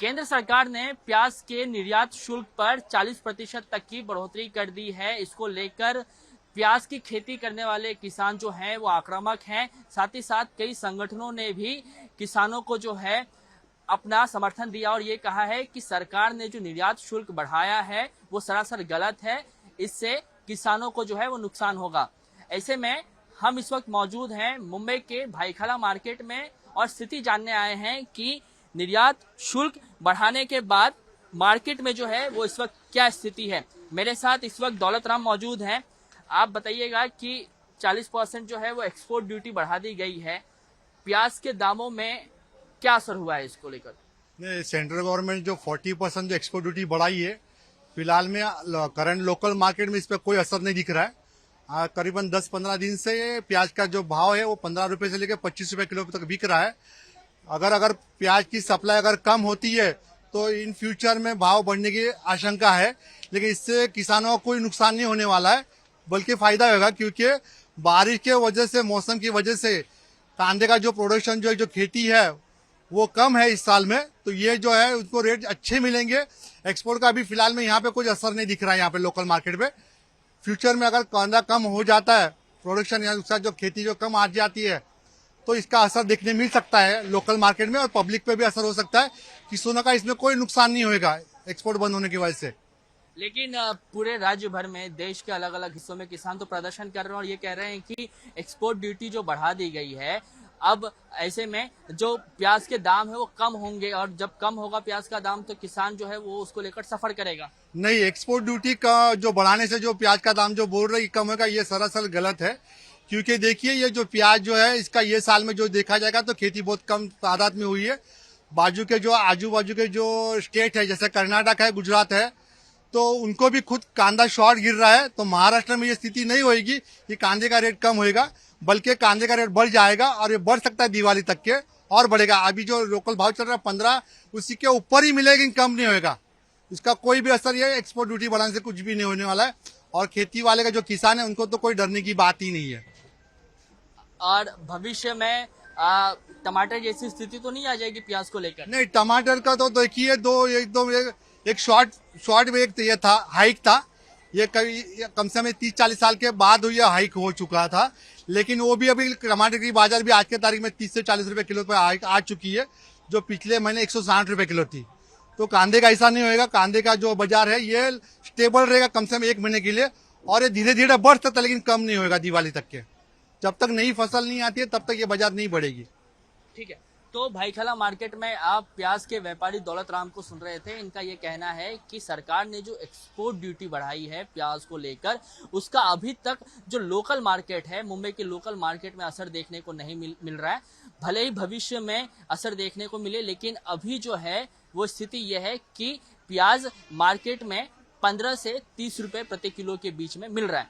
केंद्र सरकार ने प्याज के निर्यात शुल्क पर 40% तक की बढ़ोतरी कर दी है। इसको लेकर प्याज की खेती करने वाले किसान जो हैं वो आक्रामक हैं। साथ ही साथ कई संगठनों ने भी किसानों को जो है अपना समर्थन दिया और ये कहा है कि सरकार ने जो निर्यात शुल्क बढ़ाया है वो सरासर गलत है, इससे किसानों को जो है वो नुकसान होगा। ऐसे में हम इस वक्त मौजूद हैं मुंबई के भाईखला मार्केट में और स्थिति जानने आए हैं कि निर्यात शुल्क बढ़ाने के बाद मार्केट में जो है वो इस वक्त क्या स्थिति है। मेरे साथ इस वक्त दौलत राम मौजूद हैं। आप बताइएगा कि 40% जो है वो एक्सपोर्ट ड्यूटी बढ़ा दी गई है, प्याज के दामों में क्या असर हुआ है इसको लेकर? नहीं, सेंट्रल गवर्नमेंट जो 40% जो एक्सपोर्ट ड्यूटी बढ़ाई है, फिलहाल में करंट लोकल मार्केट में इस पर कोई असर नहीं दिख रहा है। करीबन 10-15 दिन से प्याज का जो भाव है वो 15 रुपए से लेकर 25 रुपए किलो तक बिक रहा है। अगर प्याज की सप्लाई अगर कम होती है तो इन फ्यूचर में भाव बढ़ने की आशंका है, लेकिन इससे किसानों को कोई नुकसान नहीं होने वाला है, बल्कि फायदा होगा, क्योंकि बारिश के वजह से, मौसम की वजह से कांदे का जो प्रोडक्शन जो खेती है वो कम है इस साल में, तो ये जो है उसको रेट अच्छे मिलेंगे। एक्सपोर्ट का भी फिलहाल में यहाँ पे कुछ असर नहीं दिख रहा है यहाँ पे लोकल मार्केट में। फ्यूचर में अगर कांदा कम हो जाता है, प्रोडक्शन या उसका जो खेती जो कम आ जाती है, तो इसका असर देखने मिल सकता है लोकल मार्केट में और पब्लिक पे भी असर हो सकता है। किसानों का इसमें कोई नुकसान नहीं होगा एक्सपोर्ट बंद होने की वजह से। लेकिन पूरे राज्य भर में देश के अलग अलग हिस्सों में किसान तो प्रदर्शन कर रहे हैं और ये कह रहे हैं कि एक्सपोर्ट ड्यूटी जो बढ़ा दी गई है, अब ऐसे में जो प्याज के दाम है वो कम होंगे और जब कम होगा प्याज का दाम तो किसान जो है वो उसको लेकर सफर करेगा। नहीं, एक्सपोर्ट ड्यूटी का जो बढ़ाने से जो प्याज का दाम जो बोल रहे कम होगा, ये सरासर गलत है। क्योंकि देखिए ये जो प्याज जो है इसका ये साल में जो देखा जाएगा तो खेती बहुत कम तादाद में हुई है। बाजू के जो आजू बाजू के जो स्टेट है, जैसे कर्नाटक है, गुजरात है, तो उनको भी खुद कांदा शॉर्ट गिर रहा है। तो महाराष्ट्र में ये स्थिति नहीं होगी कि कांदे का रेट कम होएगा, बल्कि कांदे का रेट बढ़ जाएगा और ये बढ़ सकता है दिवाली तक के और बढ़ेगा। अभी जो लोकल भाव चल रहा है 15, उसी के ऊपर ही मिलेगा, कम नहीं होगा। इसका कोई भी असर ये एक्सपोर्ट ड्यूटी बढ़ाने से कुछ भी नहीं होने वाला है और खेती वाले का जो किसान है उनको तो कोई डरने की बात ही नहीं है। और भविष्य में टमाटर जैसी स्थिति तो नहीं आ जाएगी प्याज को लेकर? नहीं, टमाटर का तो देखिए एक शॉर्ट में एक ये था, हाइक था, ये कम से कम 30-40 साल के बाद ये हाइक हो चुका था, लेकिन वो भी अभी टमाटर की बाजार भी आज के तारीख में 30 से 40 रुपए किलो पे आ चुकी है, जो पिछले महीने 160 रुपए किलो थी। तो कांदे का ऐसा नहीं होएगा, कांदे का जो बाजार है ये स्टेबल रहेगा कम से कम 1 महीने के लिए और ये धीरे धीरे बढ़ सकता है, लेकिन कम नहीं होगा दिवाली तक के। जब तक नई फसल नहीं आती है तब तक ये बाजार नहीं बढ़ेगी। ठीक है, तो भाईखला मार्केट में आप प्याज के व्यापारी दौलत राम को सुन रहे थे। इनका ये कहना है कि सरकार ने जो एक्सपोर्ट ड्यूटी बढ़ाई है प्याज को लेकर, उसका अभी तक जो लोकल मार्केट है, मुंबई के लोकल मार्केट में असर देखने को नहीं मिल रहा है। भले ही भविष्य में असर देखने को मिले, लेकिन अभी जो है वो स्थिति यह है कि प्याज मार्केट में 15 से 30 रुपए प्रति किलो के बीच में मिल रहा है।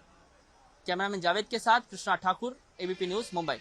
कैमरामैन जावेद के साथ कृष्णा ठाकुर, एबीपी न्यूज, मुंबई।